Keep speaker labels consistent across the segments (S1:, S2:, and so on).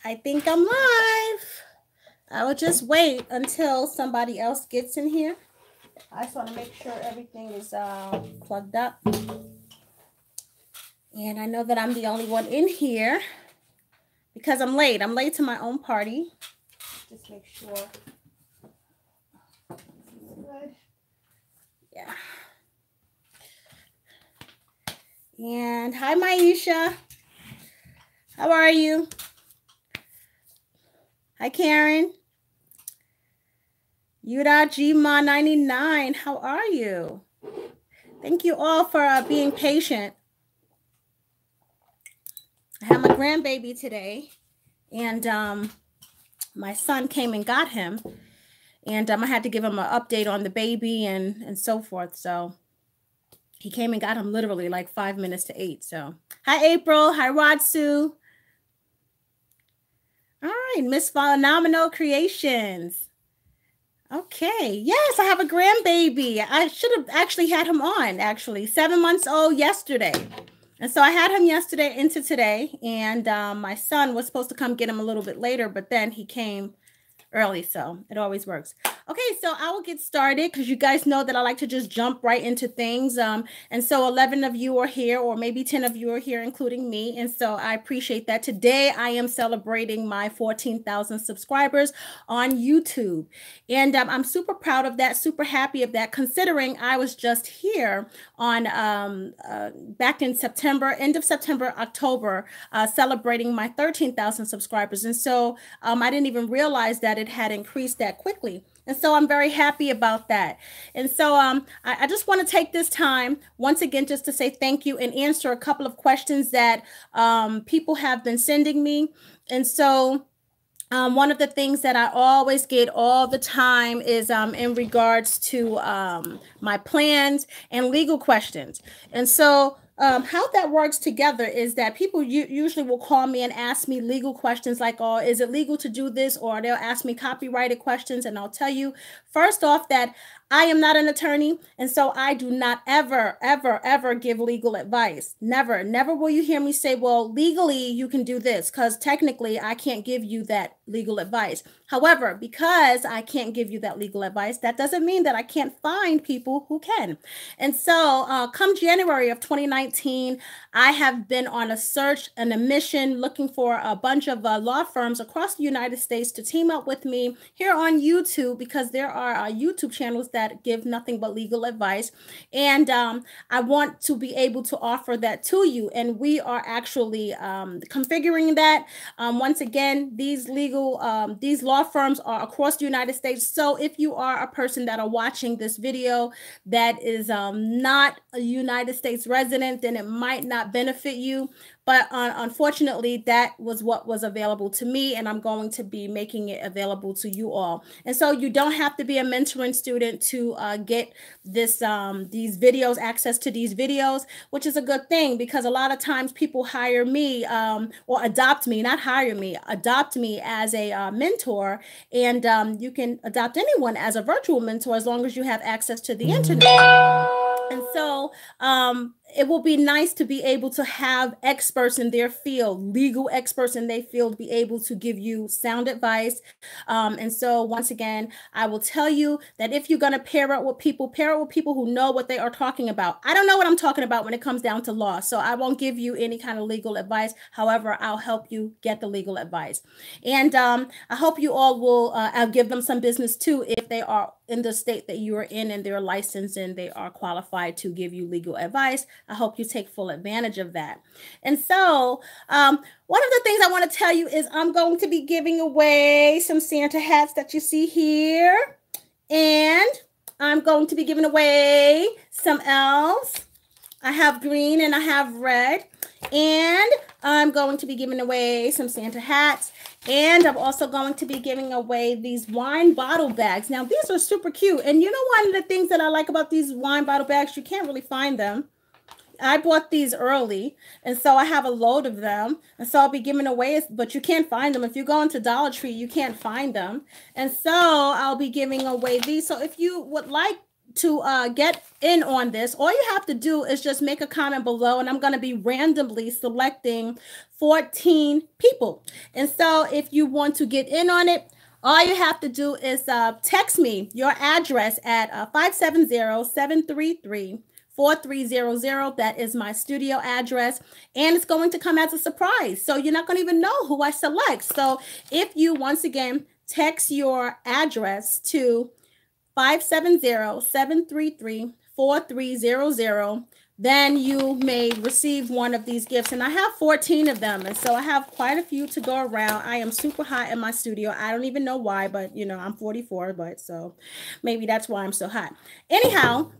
S1: I think I'm live. I will just wait until somebody else gets in here. I just want to make sure everything is plugged up. And I know that I'm the only one in here because I'm late. I'm late to my own party. Just make sure. Good. Yeah. And hi, Maisha. How are you? Hi, Karen. Yuda Gma 99. How are you? Thank you all for being patient. I had my grandbaby today, and my son came and got him, and I had to give him an update on the baby and so forth. So he came and got him literally like 5 minutes to 8. So hi, April. Hi, Rodsu. All right, Miss Phenomenal Creations. Okay, yes, I have a grandbaby. I should have actually had him on, 7 months old yesterday. And so I had him yesterday into today, and my son was supposed to come get him a little bit later, but then he came early, so it always works. Okay, so I will get started because you guys know that I like to just jump right into things. And so 11 of you are here, or maybe 10 of you are here, including me. And so I appreciate that. Today, I am celebrating my 14,000 subscribers on YouTube. And I'm super proud of that, super happy of that, considering I was just here on back in September, end of September, October, celebrating my 13,000 subscribers. And so I didn't even realize that it had increased that quickly. And so I'm very happy about that. And so I just want to take this time once again just to say thank you and answer a couple of questions that people have been sending me. And so one of the things that I always get all the time is in regards to my plans and legal questions. And so how that works together is that people usually will call me and ask me legal questions like, oh, is it legal to do this? Or they'll ask me copyrighted questions. And I'll tell you, first off, that I am not an attorney. And so I do not ever, ever, ever give legal advice. Never, never will you hear me say, well, legally you can do this, because technically I can't give you that legal advice. However, because I can't give you that legal advice, that doesn't mean that I can't find people who can. And so come January of 2019, I have been on a search and a mission looking for a bunch of law firms across the United States to team up with me here on YouTube, because there are YouTube channels that give nothing but legal advice. And I want to be able to offer that to you. And we are actually configuring that. Once again, these law firms are across the United States. So if you are a person that are watching this video that is not a United States resident, then it might not benefit you. But unfortunately, that was what was available to me, and I'm going to be making it available to you all. And so you don't have to be a mentoring student to get this these videos, access to these videos, which is a good thing, because a lot of times people hire me or adopt me, not hire me, adopt me as a mentor. And you can adopt anyone as a virtual mentor as long as you have access to the internet. And so it will be nice to be able to have experts in their field, legal experts in their field, be able to give you sound advice. And so once again, I will tell you that if you're going to pair up with people who know what they are talking about. I don't know what I'm talking about when it comes down to law, so I won't give you any kind of legal advice. However, I'll help you get the legal advice. And I hope you all will I'll give them some business too if they are in the state that you are in and they're licensed and they are qualified to give you legal advice. I hope you take full advantage of that. And so one of the things I want to tell you is I'm going to be giving away some Santa hats that you see here. And I'm going to be giving away some elves. I have green and I have red. And I'm going to be giving away some Santa hats. And I'm also going to be giving away these wine bottle bags. Now, these are super cute. And you know, one of the things that I like about these wine bottle bags, you can't really find them. I bought these early, and so I have a load of them. And so I'll be giving away, but you can't find them. If you go into Dollar Tree, you can't find them. And so I'll be giving away these. So if you would like get in on this, all you have to do is just make a comment below, and I'm going to be randomly selecting 14 people. And so if you want to get in on it, all you have to do is text me your address at 570-733-4300. That is my studio address, and it's going to come as a surprise. So you're not going to even know who I select. So if you, once again, text your address to 570-733-4300, then you may receive one of these gifts. And I have 14 of them. And so I have quite a few to go around. I am super hot in my studio. I don't even know why, but you know, I'm 44, but so maybe that's why I'm so hot. Anyhow,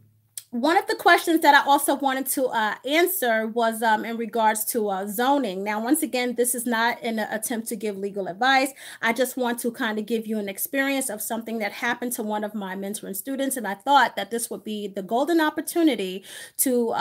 S1: one of the questions that I also wanted to answer was in regards to zoning. Now, once again, this is not an attempt to give legal advice. I just want to kind of give you an experience of something that happened to one of my mentoring students. And I thought that this would be the golden opportunity to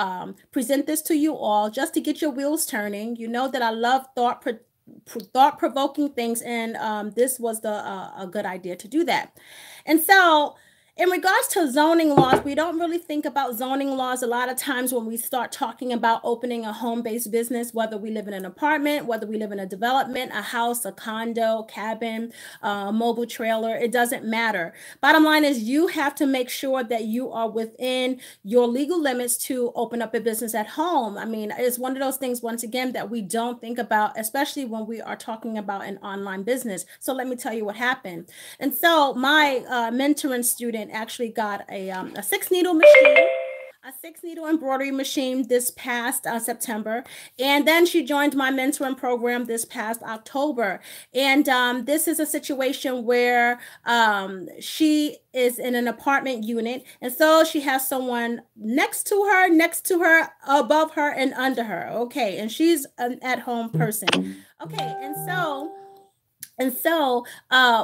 S1: present this to you all, just to get your wheels turning. You know that I love thought-provoking things, and this was a good idea to do that. And so, in regards to zoning laws, we don't really think about zoning laws a lot of times when we start talking about opening a home-based business, whether we live in an apartment, whether we live in a development, a house, a condo, cabin, mobile trailer, it doesn't matter. Bottom line is you have to make sure that you are within your legal limits to open up a business at home. I mean, it's one of those things, once again, that we don't think about, especially when we are talking about an online business. So let me tell you what happened. And so my mentoring student actually got a 6-needle machine, a 6-needle embroidery machine this past September. And then she joined my mentoring program this past October. And this is a situation where she is in an apartment unit. And so she has someone next to her, above her, and under her. Okay. And she's an at-home person. Okay. And so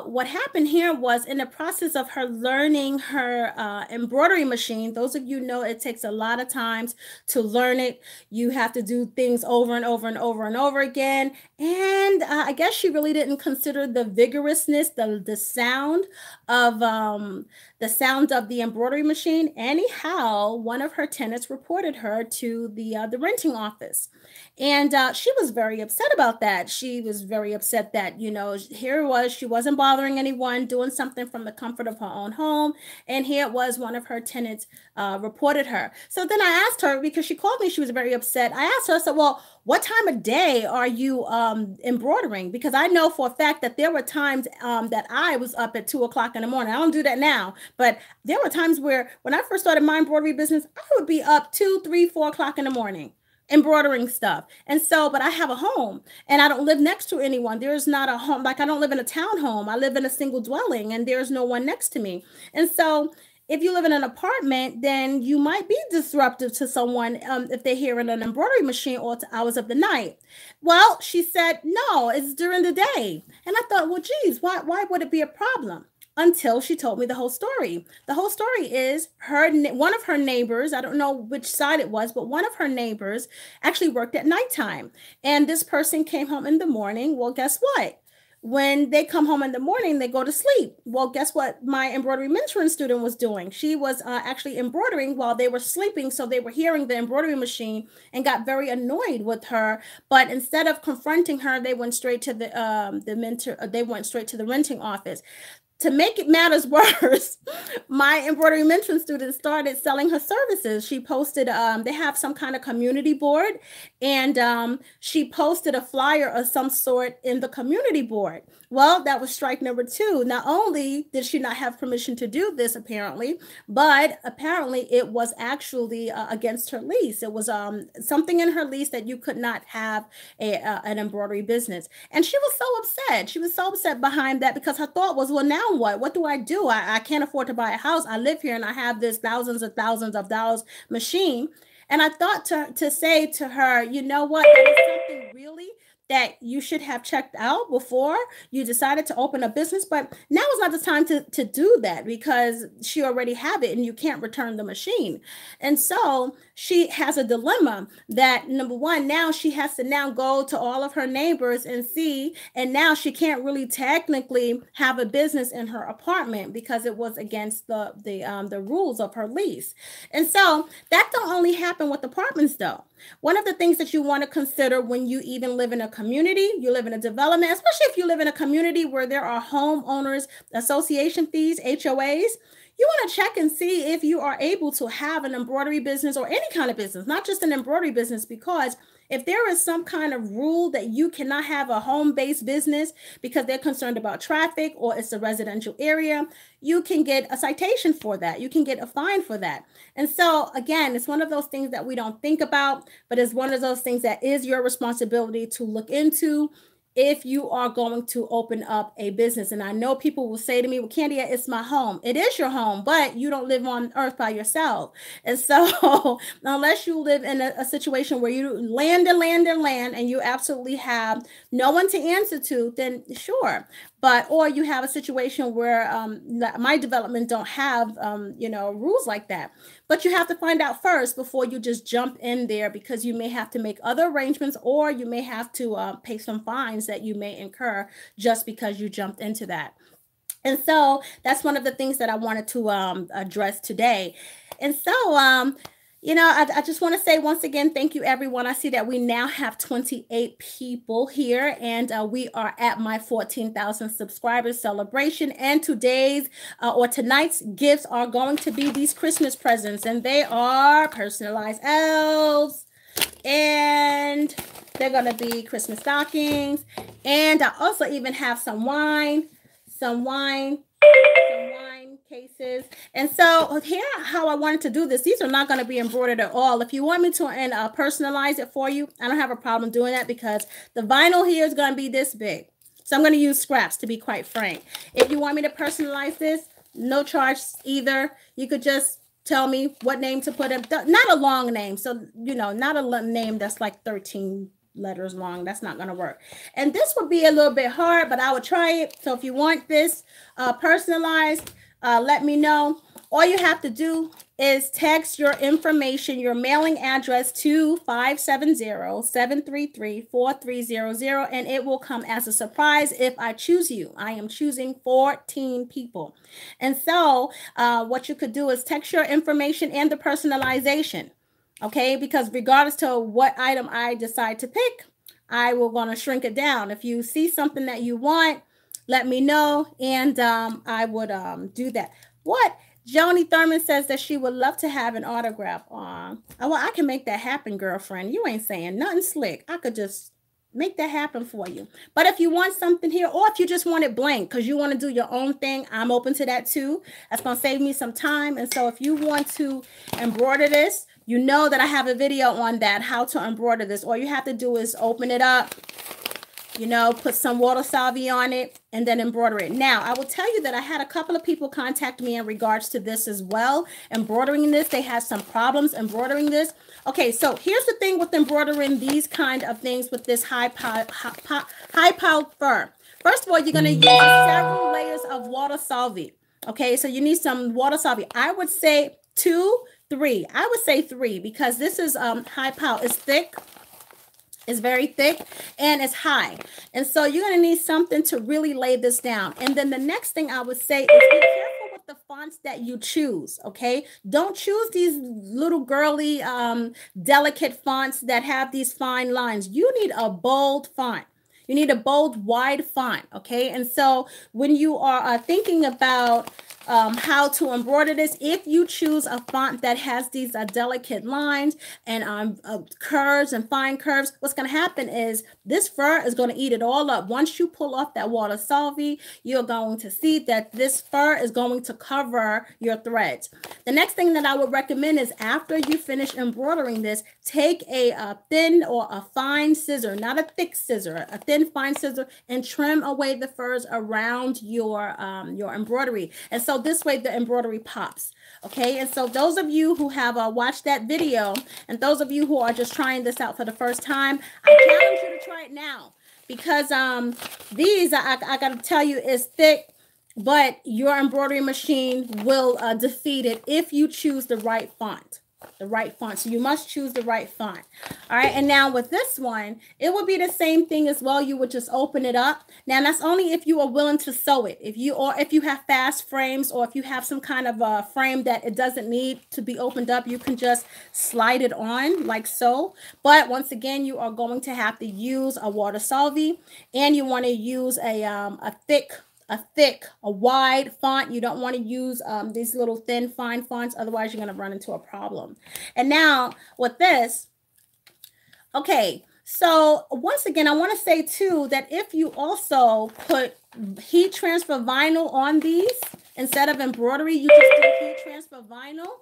S1: what happened here was, in the process of her learning her embroidery machine, those of you know it takes a lot of times to learn it. You have to do things over and over and over and over again. And I guess she really didn't consider the vigorousness, the sound of the embroidery machine. Anyhow, one of her tenants reported her to the renting office. And she was very upset about that. She was very upset that, you know, here it was, she wasn't bothering anyone, doing something from the comfort of her own home. And here it was, one of her tenants reported her. So then I asked her, because she called me, she was very upset. I asked her, I said, well, what time of day are you embroidering? Because I know for a fact that there were times that I was up at 2 o'clock in the morning. I don't do that now, but there were times where when I first started my embroidery business, I would be up 2, 3, 4 o'clock in the morning embroidering stuff. And so, but I have a home and I don't live next to anyone. There's not a home, like I don't live in a townhome. I live in a single dwelling and there's no one next to me. And so if you live in an apartment, then you might be disruptive to someone if they're hearing an embroidery machine all hours of the night. Well, she said, no, it's during the day. And I thought, well, geez, why would it be a problem? Until she told me the whole story. The whole story is one of her neighbors, I don't know which side it was, but one of her neighbors actually worked at nighttime. And this person came home in the morning. Well, guess what? When they come home in the morning, they go to sleep. Well, guess what my embroidery mentoring student was doing? She was actually embroidering while they were sleeping. So they were hearing the embroidery machine and got very annoyed with her. But instead of confronting her, they went straight to the renting office. To make it matters worse, my embroidery mentoring student started selling her services. She posted, they have some kind of community board, and she posted a flyer of some sort in the community board. Well, that was strike number 2. Not only did she not have permission to do this, apparently, but apparently it was actually against her lease. It was something in her lease that you could not have an embroidery business. And she was so upset. She was so upset behind that, because her thought was, well, now what? What do I do? I can't afford to buy a house. I live here and I have this thousands of dollars machine. And I thought to say to her, you know what? That is something really that you should have checked out before you decided to open a business, but now is not the time to do that because she already have it and you can't return the machine. And so she has a dilemma that, number one, now she has to now go to all of her neighbors and see, and now she can't really technically have a business in her apartment because it was against the rules of her lease. And so that don't only happen with apartments though. One of the things that you want to consider when you even live in a community, you live in a development, especially if you live in a community where there are homeowners association fees, HOAs, you want to check and see if you are able to have an embroidery business or any kind of business, not just an embroidery business, because if there is some kind of rule that you cannot have a home-based business because they're concerned about traffic or it's a residential area, you can get a citation for that. You can get a fine for that. And so, again, it's one of those things that we don't think about, but it's one of those things that is your responsibility to look into if you are going to open up a business. And I know people will say to me, well, Candia, it's my home. It is your home, but you don't live on earth by yourself. And so unless you live in a situation where you land and you absolutely have no one to answer to, then sure. But, or you have a situation where my development don't have, rules like that. But you have to find out first before you just jump in there, because you may have to make other arrangements, or you may have to pay some fines that you may incur just because you jumped into that. And so that's one of the things that I wanted to address today. And so, I just want to say once again, thank you, everyone. I see that we now have 28 people here, and we are at my 14,000 subscribers celebration. And tonight's gifts are going to be these Christmas presents, and they are personalized elves, and they're going to be Christmas stockings. And I also even have some wine cases. And so here, how I wanted to do this, these are not going to be embroidered at all. If you want me to personalize it for you, I don't have a problem doing that, because the vinyl here is going to be this big. So I'm going to use scraps, to be quite frank. If you want me to personalize this, no charge either. You could just tell me what name to put in. Not a long name. So, not a name that's like 13 letters long. That's not going to work. And this would be a little bit hard, but I would try it. So if you want this personalized, let me know. All you have to do is text your information, your mailing address to 570-733-4300, and it will come as a surprise if I choose you. I am choosing 14 people. And so what you could do is text your information and the personalization. Okay, because regardless to what item I decide to pick, I will going to shrink it down. If you see something that you want, let me know, and I would do that. What? Joni Thurman says that she would love to have an autograph on. Oh, well, I can make that happen, girlfriend. You ain't saying nothing slick. I could just make that happen for you. But if you want something here, or if you just want it blank because you want to do your own thing, I'm open to that too. That's going to save me some time. And so if you want to embroider this, you know that I have a video on that, how to embroider this. All you have to do is open it up, put some water salvia on it, and then embroider it. Now, I will tell you that I had a couple of people contact me in regards to this as well. Embroidering this, they had some problems embroidering this. Okay, so here's the thing with embroidering these kind of things with this high-powered fur. First of all, you're going to use several layers of water salvia. Okay, so you need some water salvia. I would say 2, 3. I would say 3, because this is high power. It's thick. It's very thick, and it's high. And so you're going to need something to really lay this down. And then the next thing I would say is be careful with the fonts that you choose, okay? Don't choose these little girly, delicate fonts that have these fine lines. You need a bold font. You need a bold, wide font, okay? And so when you are thinking about how to embroider this, if you choose a font that has these delicate lines and curves and fine curves, what's going to happen is this fur is going to eat it all up. Once you pull off that water salvia, you're going to see that this fur is going to cover your threads. The next thing that I would recommend is, after you finish embroidering this, take a thin or a fine scissor, not a thick scissor, a thin fine scissor, and trim away the furs around your embroidery. And so this way the embroidery pops. Okay, and so those of you who have watched that video, and those of you who are just trying this out for the first time, I challenge you to try it now. because these I gotta tell you is thick, but your embroidery machine will defeat it if you choose the right font. The right font. So you must choose the right font. All right. And now with this one, it would be the same thing as well. You would just open it up. Now that's only if you are willing to sew it. If you have fast frames, or if you have some kind of a frame that it doesn't need to be opened up, you can just slide it on like so. But once again, you are going to have to use a water solvay, and you want to use a wide font. You don't want to use these little thin, fine fonts. Otherwise, you're going to run into a problem. And now with this, okay, so once again, I want to say too that if you also put heat transfer vinyl on these instead of embroidery, you just do heat transfer vinyl.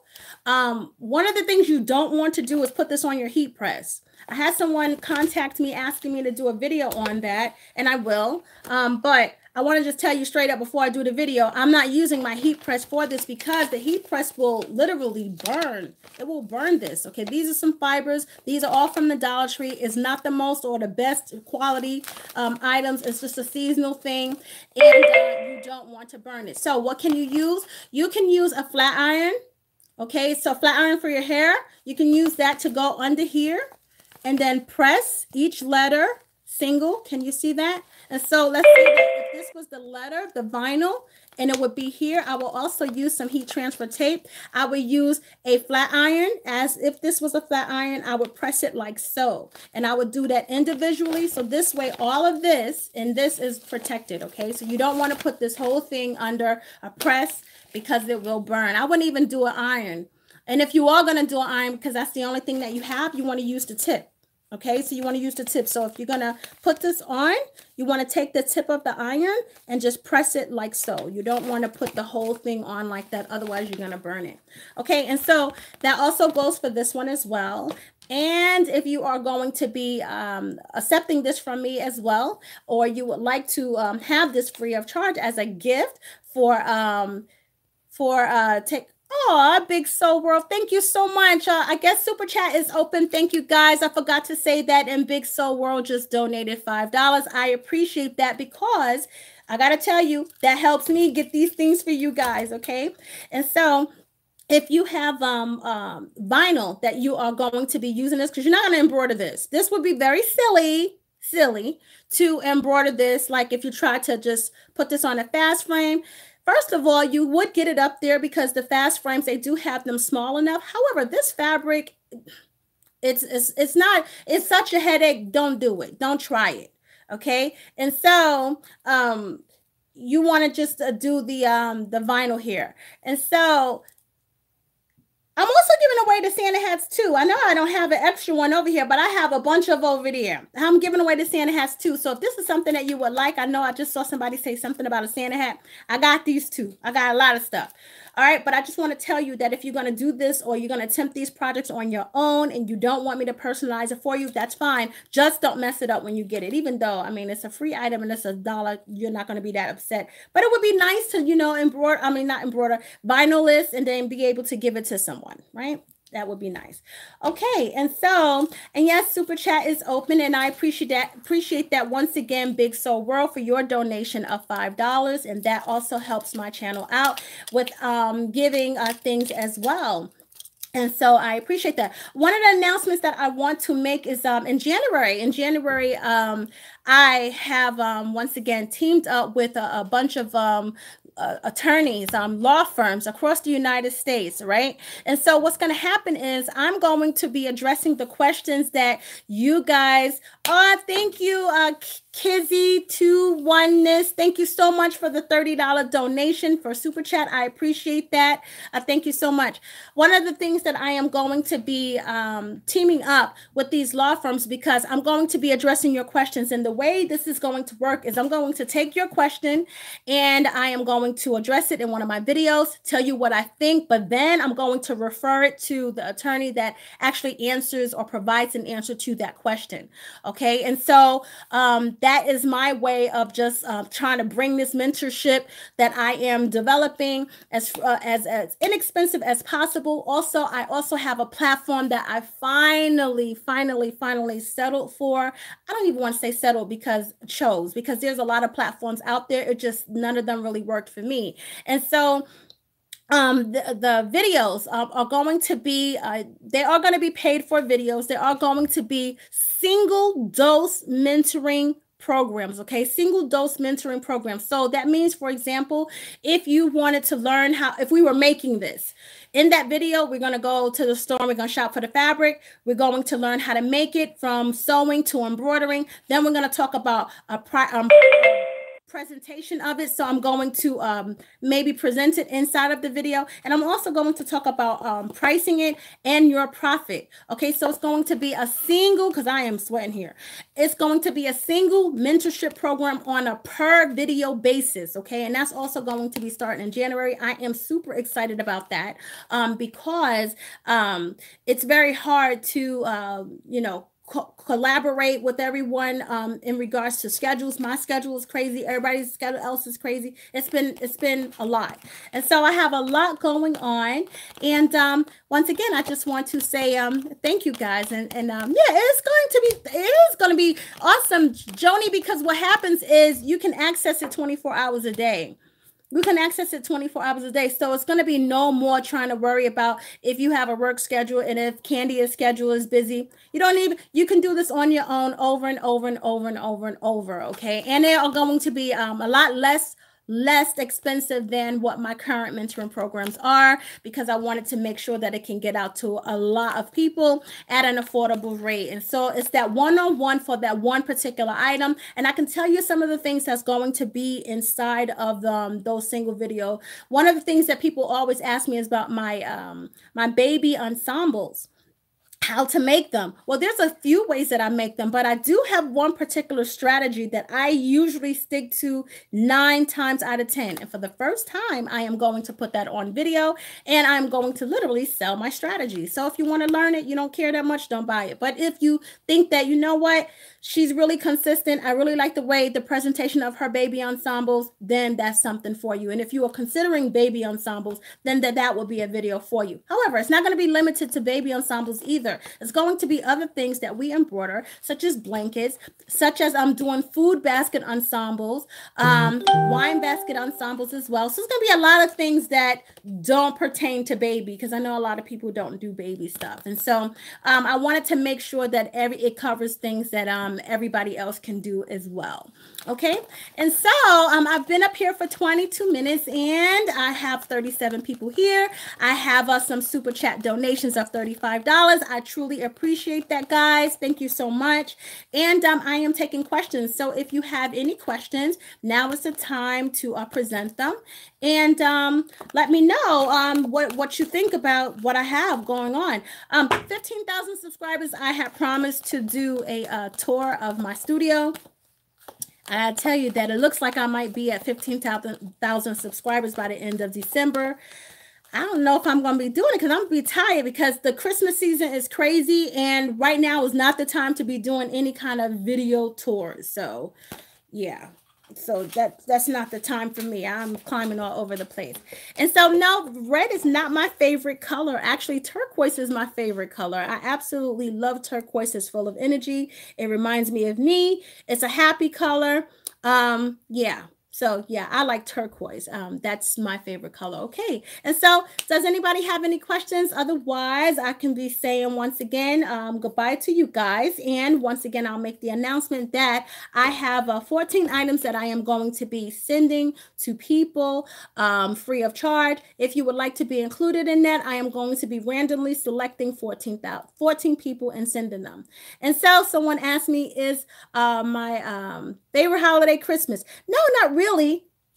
S1: One of the things you don't want to do is put this on your heat press. I had someone contact me asking me to do a video on that, and I will. But I want to just tell you straight up before I do the video, I'm not using my heat press for this because the heat press will literally burn. It will burn this. Okay, these are some fibers. These are all from the Dollar Tree. It's not the most or the best quality items. It's just a seasonal thing, and you don't want to burn it. So what can you use? You can use a flat iron. Okay, so flat iron for your hair. You can use that to go under here and then press each letter single. Can you see that? And so let's say that if this was the letter, the vinyl, and it would be here, I will also use some heat transfer tape. I would use a flat iron. As if this was a flat iron, I would press it like so. And I would do that individually. So this way, all of this and this is protected. Okay, so you don't want to put this whole thing under a press because it will burn. I wouldn't even do an iron. And if you are going to do an iron, because that's the only thing that you have, you want to use the tip. Okay, so you want to use the tip. So if you're going to put this on, you want to take the tip of the iron and just press it like so. You don't want to put the whole thing on like that. Otherwise, you're going to burn it. Okay, and so that also goes for this one as well. And if you are going to be accepting this from me as well, or you would like to have this free of charge as a gift Oh, Big Soul World, thank you so much. I guess Super Chat is open. Thank you, guys. I forgot to say that, and Big Soul World just donated $5. I appreciate that because I got to tell you, that helps me get these things for you guys, okay? And so if you have vinyl that you are going to be using this, because you're not going to embroider this. This would be very silly to embroider this, like if you try to just put this on a fast frame. First of all, you would get it up there because the fast frames, they do have them small enough. However, this fabric, it's such a headache. Don't do it. Don't try it. Okay. And so you want to just do the vinyl here. And so I'm also giving away the Santa hats too. I know I don't have an extra one over here, but I have a bunch of over there. I'm giving away the Santa hats too. So if this is something that you would like, I know I just saw somebody say something about a Santa hat. I got these too. I got a lot of stuff. All right. But I just want to tell you that if you're going to do this or you're going to attempt these projects on your own and you don't want me to personalize it for you, that's fine. Just don't mess it up when you get it. Even though, I mean, it's a free item and it's $1, you're not going to be that upset. But it would be nice to, vinyl this and then be able to give it to someone, right? That would be nice. Okay, and yes, Super Chat is open, and I appreciate that once again, Big Soul World, for your donation of $5, and that also helps my channel out with giving things as well. And so I appreciate that. One of the announcements that I want to make is in January. I have once again teamed up with a bunch of attorneys, law firms across the United States, right? And so what's going to happen is I'm going to be addressing the questions that you guys thank you, Kizzy to Oneness. Thank you so much for the $30 donation for Super Chat. I appreciate that. Thank you so much. One of the things that I am going to be teaming up with these law firms, because I'm going to be addressing your questions. And the way this is going to work is I'm going to take your question and I am going going to address it in one of my videos, tell you what I think, but then I'm going to refer it to the attorney that actually answers or provides an answer to that question. Okay. And so that is my way of just trying to bring this mentorship that I am developing as inexpensive as possible. Also, I also have a platform that I finally settled for. I don't even want to say settled because there's a lot of platforms out there. It just, none of them really worked for me. And so the videos are going to be they are going to be paid for videos. They are going to be single dose mentoring programs. Okay, single dose mentoring programs. So that means, for example, if you wanted to learn if we were making this in that video, we're going to go to the store, we're going to shop for the fabric, we're going to learn how to make it from sewing to embroidering. Then we're going to talk about a presentation of it. So I'm going to maybe present it inside of the video, and I'm also going to talk about pricing it and your profit. Okay, so it's going to be a single, because I am sweating here, it's going to be a single mentorship program on a per video basis. Okay, and that's also going to be starting in January. I am super excited about that because it's very hard to collaborate with everyone in regards to schedules. My schedule is crazy. Everybody's schedule else is crazy. It's been a lot. And so I have a lot going on. And once again, I just want to say thank you guys. And yeah, it is going to be awesome, Joni, because what happens is you can access it 24 hours a day. We can access it 24 hours a day. So it's going to be no more trying to worry about if you have a work schedule and if Candia's schedule is busy. You can do this on your own over and over and over and over and over. Okay. And they are going to be a lot less expensive than what my current mentoring programs are, because I wanted to make sure that it can get out to a lot of people at an affordable rate. And so it's that one-on-one for that one particular item. And I can tell you some of the things that's going to be inside of those single video. One of the things that people always ask me is about my my baby ensembles. How to make them. Well, there's a few ways that I make them, but I do have one particular strategy that I usually stick to 9 times out of 10. And for the first time, I am going to put that on video, and I'm going to literally sell my strategy. So if you want to learn it, you don't care that much, don't buy it. But if you think that, you know what, she's really consistent, I really like the way the presentation of her baby ensembles, then that's something for you. And if you are considering baby ensembles, then that will be a video for you. However, it's not going to be limited to baby ensembles either. It's going to be other things that we embroider, such as blankets, such as I'm doing food basket ensembles, wine basket ensembles as well. So it's going to be a lot of things that don't pertain to baby, because I know a lot of people don't do baby stuff. And so I wanted to make sure that it covers things that everybody else can do as well. Okay. And so I've been up here for 22 minutes and I have 37 people here. I have some super chat donations of $35. I truly appreciate that, guys. Thank you so much. And I am taking questions. So if you have any questions, now is the time to present them. And let me know what you think about what I have going on. 15,000 subscribers, I have promised to do a tour of my studio. I tell you that it looks like I might be at 15,000 subscribers by the end of December. I don't know if I'm going to be doing it because I'm going to be tired, because the Christmas season is crazy. And right now is not the time to be doing any kind of video tours. So, yeah. So that's not the time for me. I'm climbing all over the place. And so, no, red is not my favorite color. Actually, turquoise is my favorite color. I absolutely love turquoise. It's full of energy. It reminds me of me. It's a happy color. Yeah. So yeah, I like turquoise. That's my favorite color. Okay. And so does anybody have any questions? Otherwise, I can be saying once again, goodbye to you guys. And once again, I'll make the announcement that I have 14 items that I am going to be sending to people free of charge. If you would like to be included in that, I am going to be randomly selecting 14 people and sending them. And so someone asked me, is my favorite holiday Christmas? No, not really.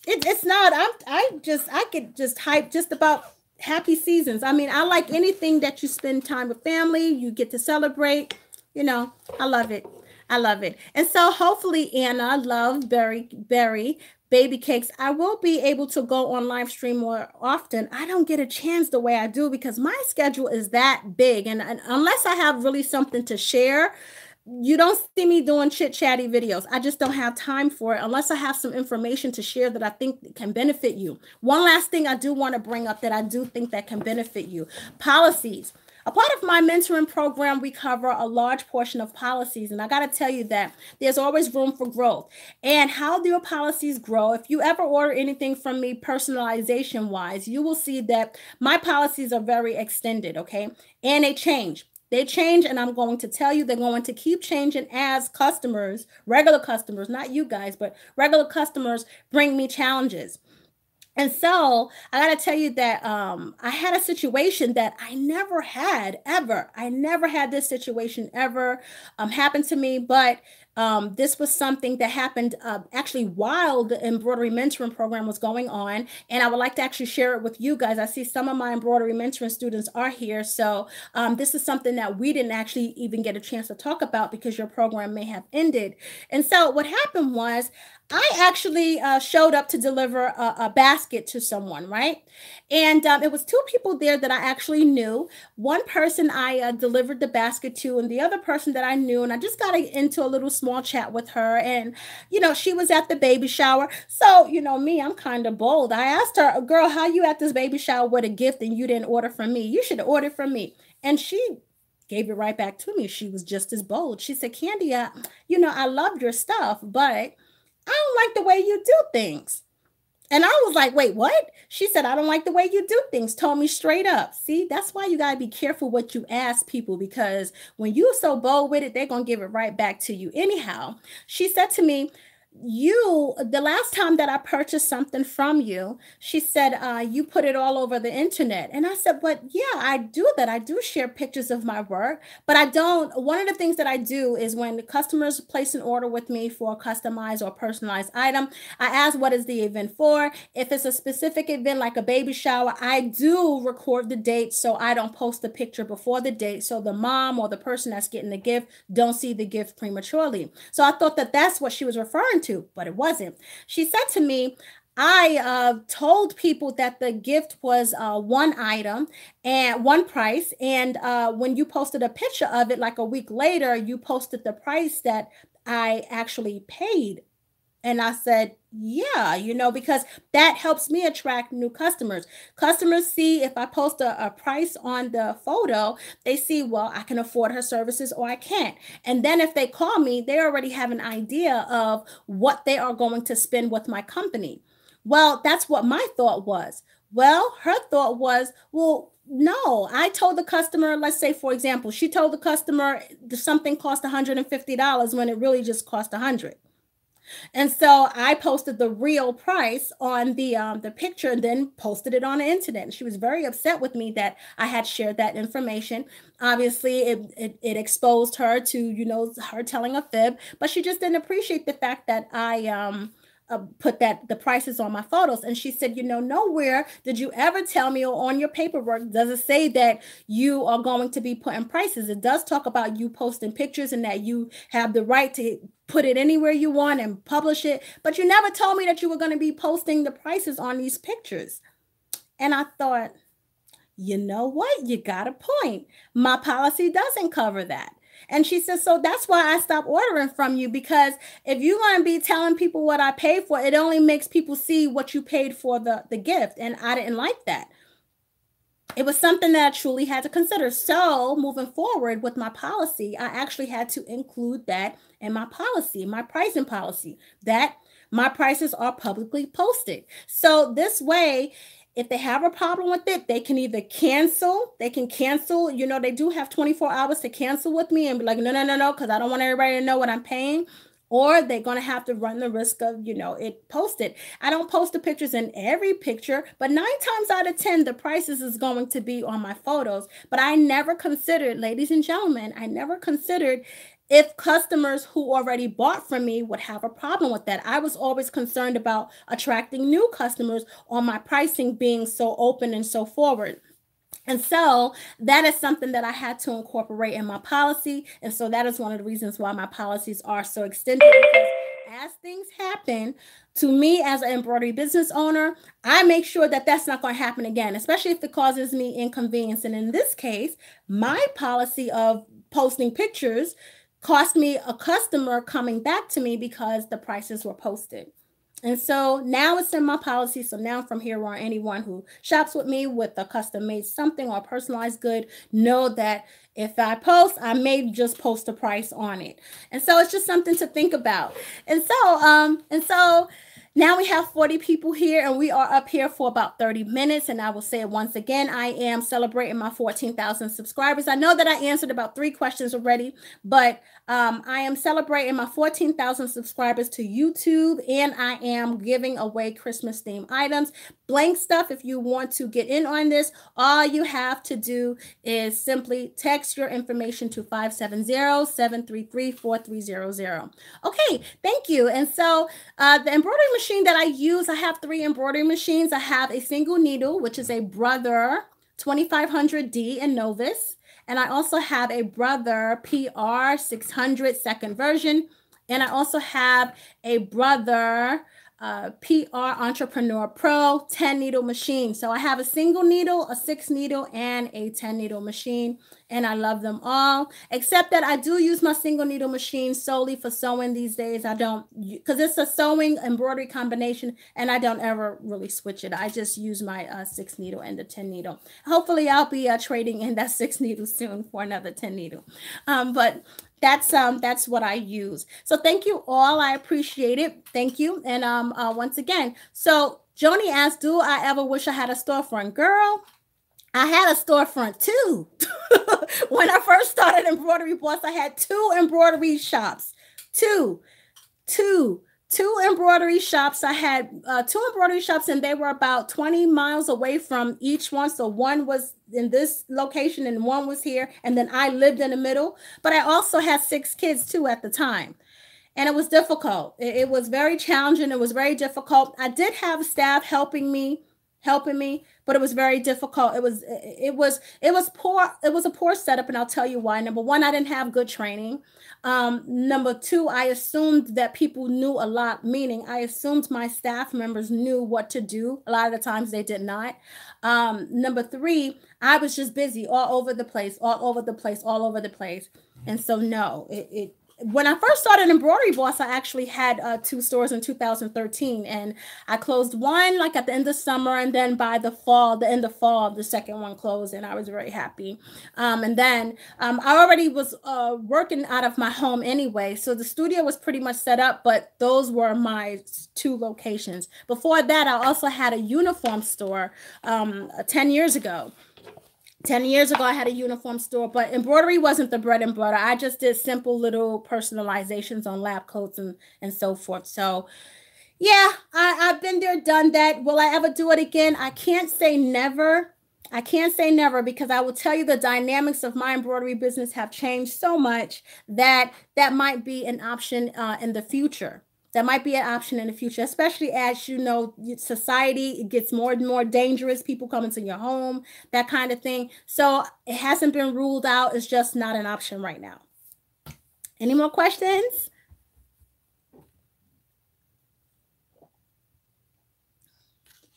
S1: It's not. I could just hype just about happy seasons. I mean, I like anything that you spend time with family, you get to celebrate. You know, I love it. I love it. And so hopefully Anna, Love, Berry, baby cakes. I will be able to go on live stream more often. I don't get a chance the way I do because my schedule is that big. And unless I have really something to share, you don't see me doing chit chatty videos. I just don't have time for it unless I have some information to share that I think can benefit you. One last thing I do want to bring up that I do think that can benefit you: policies. A part of my mentoring program, we cover a large portion of policies. And I got to tell you that there's always room for growth. And how do your policies grow? If you ever order anything from me personalization wise, you will see that my policies are very extended, okay? And they change. They change, and I'm going to tell you they're going to keep changing as customers, regular customers, not you guys, but regular customers bring me challenges. And so I got to tell you that I had a situation that I never had ever. I never had this situation ever happen to me, but this was something that happened actually while the embroidery mentoring program was going on. And I would like to actually share it with you guys. I see some of my embroidery mentoring students are here. So this is something that we didn't actually even get a chance to talk about because your program may have ended. And so what happened was I actually showed up to deliver a basket to someone, right? And it was two people there that I actually knew. One person I delivered the basket to, and the other person that I knew. And I just got into a little small chat with her. And, you know, she was at the baby shower. So, you know, me, I'm kind of bold. I asked her, girl, how you at this baby shower with a gift and you didn't order from me? You should have ordered from me. And she gave it right back to me. She was just as bold. She said, Candy, you know, I love your stuff, but I don't like the way you do things. And I was like, wait, what? She said, I don't like the way you do things. Told me straight up. See, that's why you got to be careful what you ask people, because when you're so bold with it, they're going to give it right back to you. Anyhow, she said to me, the last time that I purchased something from you, she said, you put it all over the internet. And I said, but yeah, I do that. I do share pictures of my work, but I don't. One of the things that I do is when the customers place an order with me for a customized or personalized item, I ask, what is the event for? If it's a specific event like a baby shower, I do record the date so I don't post the picture before the date, so the mom or the person that's getting the gift don't see the gift prematurely. So I thought that that's what she was referring to, but it wasn't. She said to me, I told people that the gift was one item and one price. And when you posted a picture of it, like a week later, you posted the price that I actually paid. And I said, yeah, you know, because that helps me attract new customers. Customers see if I post a price on the photo, they see, well, I can afford her services or I can't. And then if they call me, they already have an idea of what they are going to spend with my company. Well, that's what my thought was. Well, her thought was, well, no, I told the customer, let's say, for example, she told the customer something cost $150 when it really just cost $100. And so I posted the real price on the picture and then posted it on the internet. And she was very upset with me that I had shared that information. Obviously, it exposed her to, you know, her telling a fib, but she just didn't appreciate the fact that I put the prices on my photos. And she said, you know, nowhere did you ever tell me, or on your paperwork does it say that you are going to be putting prices. It does talk about you posting pictures and that you have the right to put it anywhere you want and publish it, but you never told me that you were going to be posting the prices on these pictures. And I thought, you know what? You got a point. My policy doesn't cover that. And she says, so that's why I stopped ordering from you, because if you're going to be telling people what I paid for, it only makes people see what you paid for the gift. And I didn't like that. It was something that I truly had to consider. So moving forward with my policy, I actually had to include that in my policy, my pricing policy, that my prices are publicly posted. So this way, if they have a problem with it, they can either cancel, you know, they do have 24 hours to cancel with me and be like, no, because I don't want everybody to know what I'm paying. Or they're going to have to run the risk of, you know, it posted. I don't post the pictures in every picture, but 9 times out of 10, the prices is going to be on my photos. But I never considered, ladies and gentlemen, I never considered if customers who already bought from me would have a problem with that. I was always concerned about attracting new customers on my pricing being so open and so forward. And so that is something that I had to incorporate in my policy. And so that is one of the reasons why my policies are so extended, because as things happen to me as an embroidery business owner, I make sure that that's not going to happen again, especially if it causes me inconvenience. And in this case, my policy of posting pictures cost me a customer coming back to me because the prices were posted. And so now it's in my policy. So now from here on, anyone who shops with me with a custom made something or personalized good, know that if I post, I may just post a price on it. And so it's just something to think about. And so now we have 40 people here, and we are up here for about 30 minutes. And I will say it once again, I am celebrating my 14,000 subscribers. I know that I answered about 3 questions already, but I am celebrating my 14,000 subscribers to YouTube, and I am giving away Christmas themed items. Blank stuff, if you want to get in on this, all you have to do is simply text your information to 570-733-4300. Okay, thank you. And so the embroidery machine that I use, I have 3 embroidery machines. I have a single needle, which is a Brother 2500D in Novus. And I also have a Brother PR 600 second version. And I also have a Brother PR Entrepreneur Pro 10 needle machine. So I have a single needle, a 6 needle, and a 10 needle machine. And I love them all, except that I do use my single needle machine solely for sewing these days. I don't, because it's a sewing embroidery combination, and I don't ever really switch it. I just use my 6 needle and the 10 needle. Hopefully I'll be trading in that 6 needle soon for another 10 needle. But that's what I use. So thank you all. I appreciate it. Thank you. And once again, so Joni asked, do I ever wish I had a storefront? Girl, I had a storefront too. When I first started Embroidery Boss, I had 2 embroidery shops. Two embroidery shops. I had 2 embroidery shops, and they were about 20 miles away from each one. So one was in this location and one was here, and then I lived in the middle. But I also had 6 kids too at the time, and it was difficult. It was very challenging. It was very difficult. I did have staff helping me, but it was very difficult. It was poor. It was a poor setup, and I'll tell you why. Number 1, I didn't have good training. Number 2, I assumed that people knew a lot, meaning I assumed my staff members knew what to do. A lot of the times they did not. Number 3, I was just busy all over the place. And so no, when I first started Embroidery Boss, I actually had 2 stores in 2013, and I closed one like at the end of summer, and then by the end of fall, the second one closed, and I was very happy. And then I already was working out of my home anyway, so the studio was pretty much set up, but those were my 2 locations. Before that, I also had a uniform store 10 years ago. 10 years ago, I had a uniform store, but embroidery wasn't the bread and butter. I just did simple little personalizations on lab coats and so forth. So yeah, I've been there, done that. Will I ever do it again? I can't say never. I can't say never, because I will tell you the dynamics of my embroidery business have changed so much that that might be an option in the future. That might be an option in the future, especially as, you know, society gets more and more dangerous. People come into your home, that kind of thing. So it hasn't been ruled out. It's just not an option right now. Any more questions?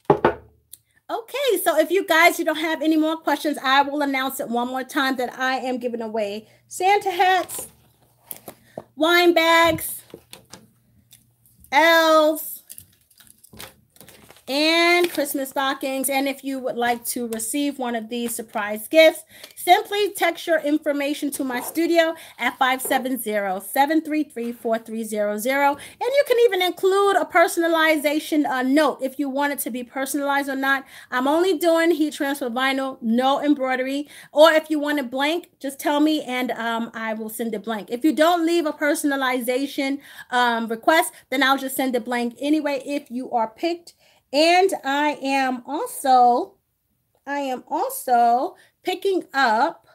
S1: Okay, so if you guys, you don't have any more questions, I will announce it one more time that I am giving away Santa hats, wine bags, elves, and Christmas stockings. And if you would like to receive one of these surprise gifts, simply text your information to my studio at 570-733-4300. And you can even include a personalization note if you want it to be personalized or not. I'm only doing heat transfer vinyl, no embroidery. Or if you want it blank, just tell me and I will send it blank. If you don't leave a personalization request, then I'll just send it blank anyway if you are picked. And I am also picking up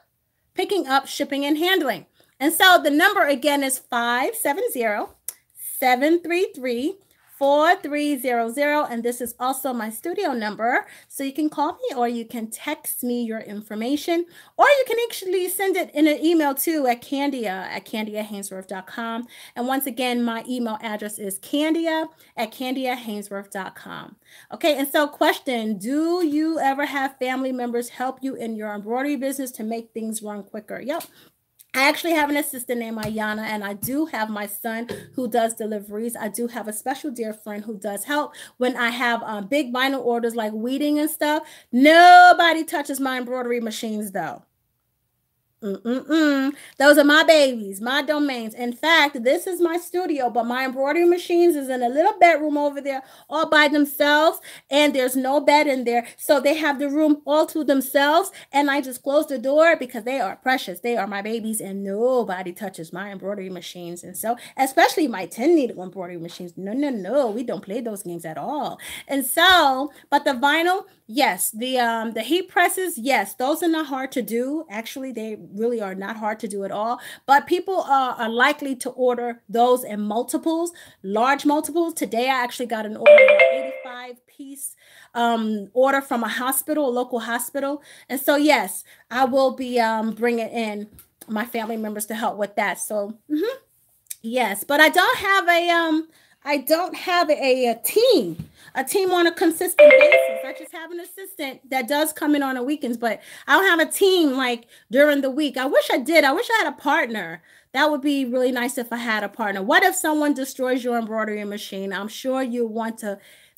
S1: shipping and handling. And so the number again is 570-733-4300. 4300. And this is also my studio number. So you can call me or you can text me your information, or you can actually send it in an email too at Candia@CandiaHainsworth.com. And once again, my email address is Candia@CandiaHainsworth.com. Okay, and so question, do you ever have family members help you in your embroidery business to make things run quicker? Yep. I actually have an assistant named Ayana, and I do have my son who does deliveries. I do have a special dear friend who does help when I have big vinyl orders like weeding and stuff. Nobody touches my embroidery machines though. Those are my babies, my domains. In fact, this is my studio, but my embroidery machines is in a little bedroom over there all by themselves, and there's no bed in there. So they have the room all to themselves, and I just close the door because they are precious. They are my babies, and nobody touches my embroidery machines. And so, especially my 10 needle embroidery machines. No, we don't play those games at all. And so, but the vinyl, yes, the heat presses, yes, those are not hard to do. Actually, they really are not hard to do at all, but people are likely to order those in multiples, large multiples. Today I actually got an order, of 85 piece order from a hospital, a local hospital. And so yes, I will be bringing in my family members to help with that. So yes, but I don't have a team on a consistent basis. I just have an assistant that does come in on the weekends, but I don't have a team like during the week. I wish I did. I wish I had a partner. That would be really nice if I had a partner. What if someone destroys your embroidery machine? I'm sure you want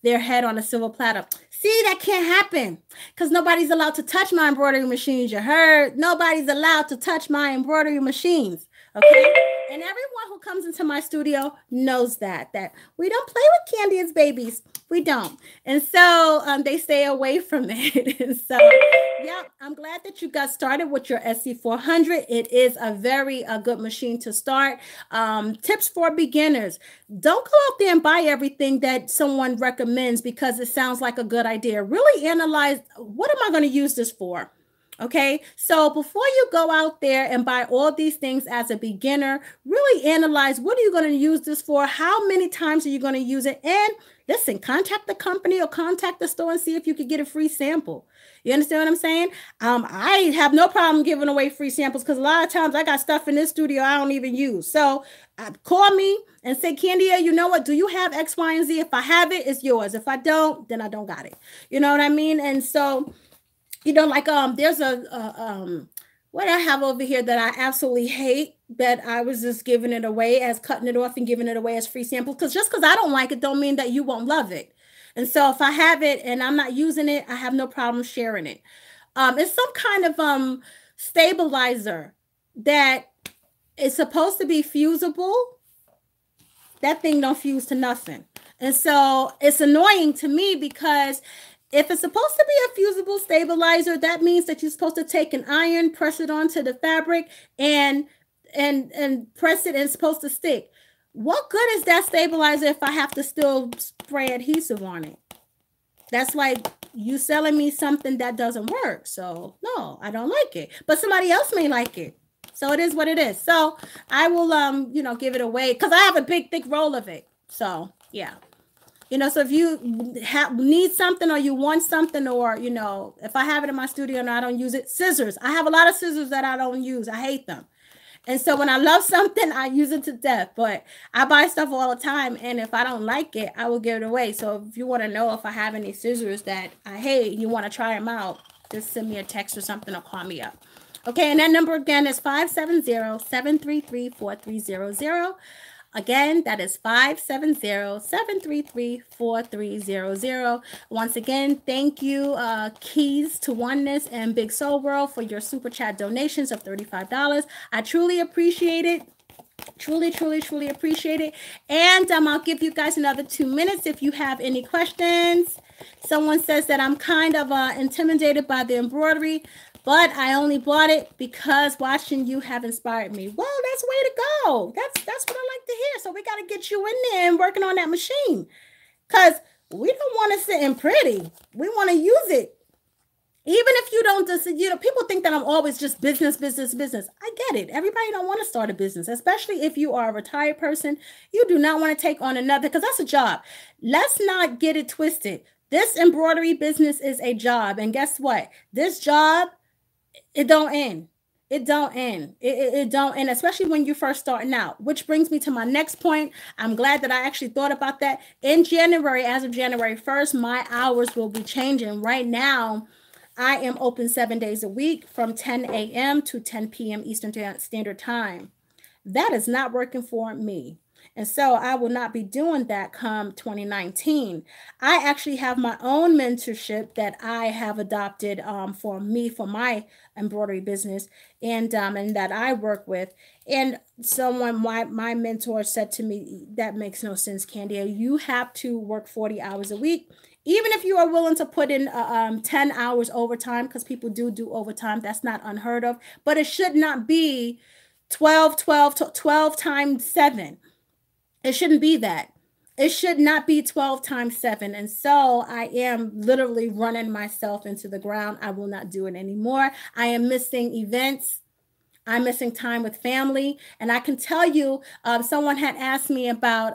S1: their head on a silver platter. See, that can't happen because nobody's allowed to touch my embroidery machines. You heard? Nobody's allowed to touch my embroidery machines. Okay. And everyone who comes into my studio knows that we don't play with Candia's babies. We don't. And so they stay away from it. And so, yeah, I'm glad that you got started with your SC400. It is a very good machine to start. Tips for beginners. Don't go out there and buy everything that someone recommends because it sounds like a good idea. Really analyze, what am I going to use this for? Okay, so before you go out there and buy all these things as a beginner, really analyze, what are you going to use this for? How many times are you going to use it? And listen, contact the company or contact the store and see if you could get a free sample. You understand what I'm saying? I have no problem giving away free samples because a lot of times I got stuff in this studio I don't even use. So call me and say, Candia, you know what? Do you have X, Y, and Z? If I have it, it's yours. If I don't, then I don't got it. You know what I mean? And so, you know, like there's what I have over here that I absolutely hate, that I was just giving it away as cutting it off and giving it away as free sample. Because just because I don't like it don't mean that you won't love it. And so if I have it and I'm not using it, I have no problem sharing it. It's some kind of stabilizer that is supposed to be fusible. That thing don't fuse to nothing. And so it's annoying to me because if it's supposed to be a fusible stabilizer, that means that you're supposed to take an iron, press it onto the fabric, and press it, and it's supposed to stick. What good is that stabilizer if I have to still spray adhesive on it? That's like you selling me something that doesn't work. So no, I don't like it. But somebody else may like it. So it is what it is. So I will you know, give it away because I have a big, thick roll of it. So yeah. You know, so if you need something or you want something, or, you know, if I have it in my studio and I don't use it, scissors. I have a lot of scissors that I don't use. I hate them. And so when I love something, I use it to death. But I buy stuff all the time. And if I don't like it, I will give it away. So if you want to know if I have any scissors that I hate, you want to try them out, just send me a text or something or call me up. Okay, and that number again is 570-733-4300. Again, that is 570-733-4300. Once again, thank you, Keys to Oneness and Big Soul World, for your super chat donations of $35. I truly appreciate it. Truly appreciate it. And I'll give you guys another 2 minutes if you have any questions. Someone says that I'm kind of intimidated by the embroidery, but I only bought it because watching you have inspired me. Well, that's way to go. That's what I like to hear. So we got to get you in there and working on that machine, because we don't want to sit in pretty. We want to use it. Even if you don't just, people think that I'm always just business, business, business. I get it. Everybody don't want to start a business, especially if you are a retired person. You do not want to take on another, because that's a job. Let's not get it twisted. This embroidery business is a job. And guess what? This job, it don't end. It don't end. It don't end, especially when you're first starting out, which brings me to my next point. I'm glad that I actually thought about that. In January, as of January 1st, my hours will be changing. Right now, I am open 7 days a week from 10 a.m. to 10 p.m. Eastern Standard Time. That is not working for me. And so I will not be doing that come 2019. I actually have my own mentorship that I have adopted for me, for my embroidery business, and that I work with. And my mentor said to me, that makes no sense, Candia. You have to work 40 hours a week. Even if you are willing to put in 10 hours overtime, because people do overtime, that's not unheard of, but it should not be 12 times 7. It shouldn't be that. It should not be 12 times 7. And so I am literally running myself into the ground. I will not do it anymore. I am missing events. I'm missing time with family. And I can tell you, someone had asked me about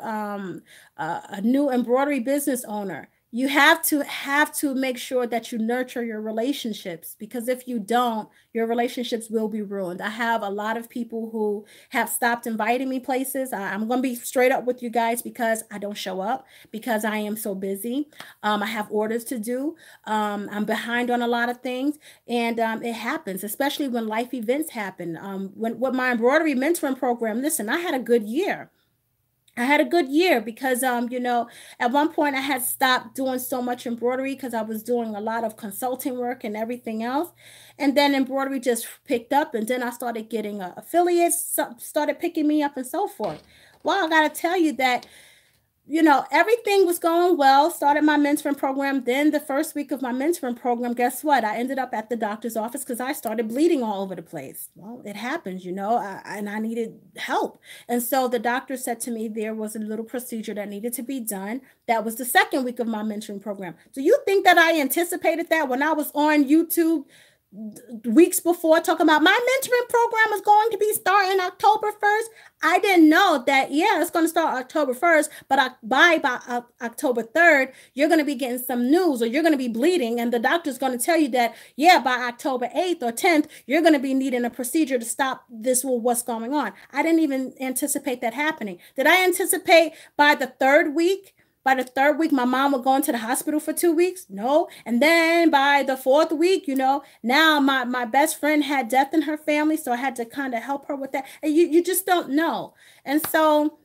S1: a new embroidery business owner. You have to make sure that you nurture your relationships, because if you don't, your relationships will be ruined. I have a lot of people who have stopped inviting me places. I'm going to be straight up with you guys, because I don't show up, because I am so busy. I have orders to do. I'm behind on a lot of things, and it happens, especially when life events happen. With my embroidery mentoring program, listen, I had a good year. I had a good year because, at one point I had stopped doing so much embroidery because I was doing a lot of consulting work and everything else. And then embroidery just picked up, and then I started getting affiliates, started picking me up and so forth. Well, I got to tell you that, everything was going well. Started my mentoring program. Then the first week of my mentoring program, guess what? I ended up at the doctor's office because I started bleeding all over the place. Well, it happens, and I needed help. And so the doctor said to me there was a little procedure that needed to be done. That was the second week of my mentoring program. Do you think that I anticipated that when I was on YouTube weeks before talking about my mentoring program is going to be starting October 1st? I didn't know that, it's going to start October 1st, but by October 3rd, you're going to be getting some news, or you're going to be bleeding, and the doctor's going to tell you that, by October 8th or 10th, you're going to be needing a procedure to stop this, what's going on. I didn't even anticipate that happening. Did I anticipate by the third week, my mom would go into the hospital for 2 weeks? No. And then by the fourth week, now my best friend had death in her family, so I had to kind of help her with that. And you just don't know. And so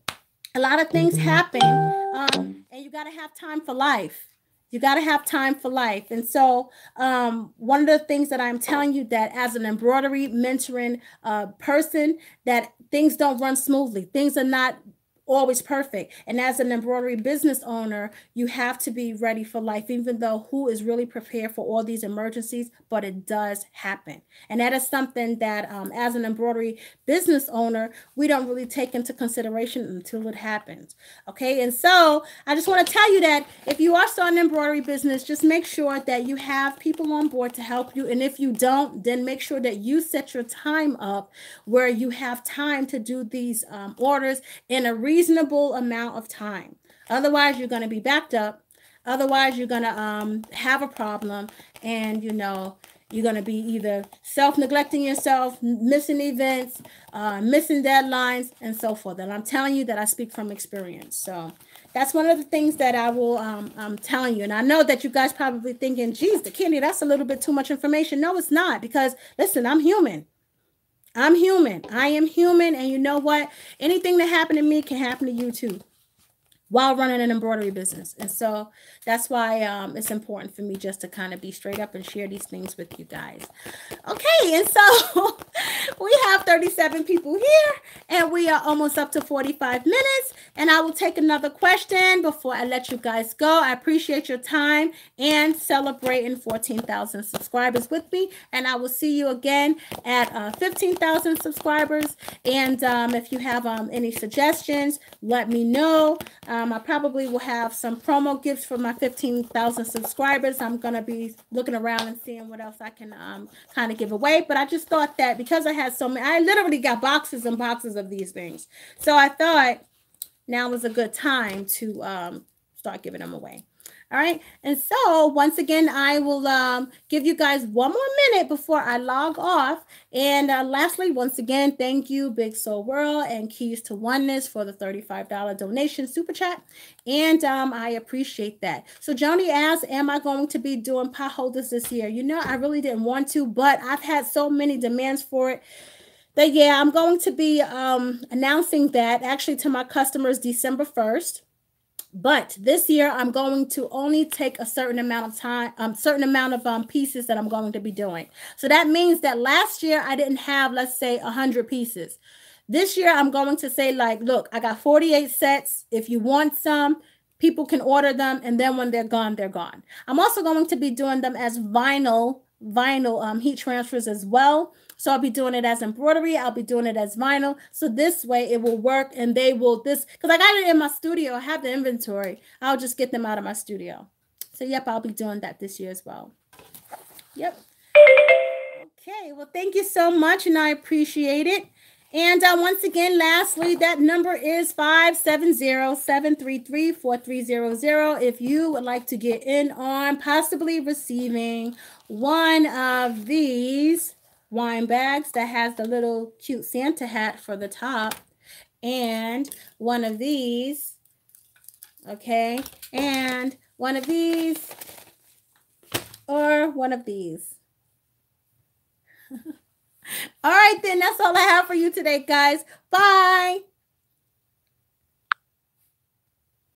S1: a lot of things happen, and you got to have time for life. You got to have time for life. And so one of the things that I'm telling you, that as an embroidery mentoring person, that things don't run smoothly. Things are not always perfect. And as an embroidery business owner, you have to be ready for life, even though who is really prepared for all these emergencies, but it does happen. And that is something that as an embroidery business owner, we don't really take into consideration until it happens. Okay. And so I just want to tell you that if you are starting an embroidery business, just make sure that you have people on board to help you. And if you don't, then make sure that you set your time up where you have time to do these orders in a reasonable amount of time. Otherwise, you're going to be backed up. Otherwise, you're going to have a problem, and you're going to be either self-neglecting yourself, missing events, missing deadlines, and so forth. And I'm telling you that I speak from experience. So that's one of the things that I will, I'm telling you. And I know that you guys probably thinking, geez, Candy, that's a little bit too much information. No, it's not, because listen, I'm human. I'm human. I am human. And you know what? Anything that happened to me can happen to you too, while running an embroidery business. And so that's why it's important for me just to kind of be straight up and share these things with you guys. Okay, and so we have 37 people here, and we are almost up to 45 minutes. And I will take another question before I let you guys go. I appreciate your time and celebrating 14,000 subscribers with me. And I will see you again at 15,000 subscribers. And if you have any suggestions, let me know. I probably will have some promo gifts for my 15,000 subscribers. I'm going to be looking around and seeing what else I can kind of give away. But I just thought that because I had so many, I literally got boxes and boxes of these things. So I thought now was a good time to start giving them away. All right. And so once again, I will give you guys one more minute before I log off. And lastly, once again, thank you, Big Soul World and Keys to Oneness for the $35 donation super chat. And I appreciate that. So Joni asked, am I going to be doing pot holders this year? You know, I really didn't want to, but I've had so many demands for it that, yeah, I'm going to be announcing that actually to my customers December 1st. But this year, I'm going to only take a certain amount of time, certain amount of pieces that I'm going to be doing. So that means that last year I didn't have, let's say, 100 pieces. This year, I'm going to say, like, look, I got 48 sets. If you want some, people can order them. And then when they're gone, they're gone. I'm also going to be doing them as vinyl heat transfers as well. So I'll be doing it as embroidery. I'll be doing it as vinyl. So this way it will work and they will because I got it in my studio. I have the inventory. I'll just get them out of my studio. So yep, I'll be doing that this year as well. Yep. Okay. Well, thank you so much. And I appreciate it. And once again, lastly, that number is 570-733-4300. If you would like to get in on possibly receiving one of these wine bags that has the little cute Santa hat for the top, and one of these, okay, and one of these, or one of these. All right, then that's all I have for you today, guys. Bye.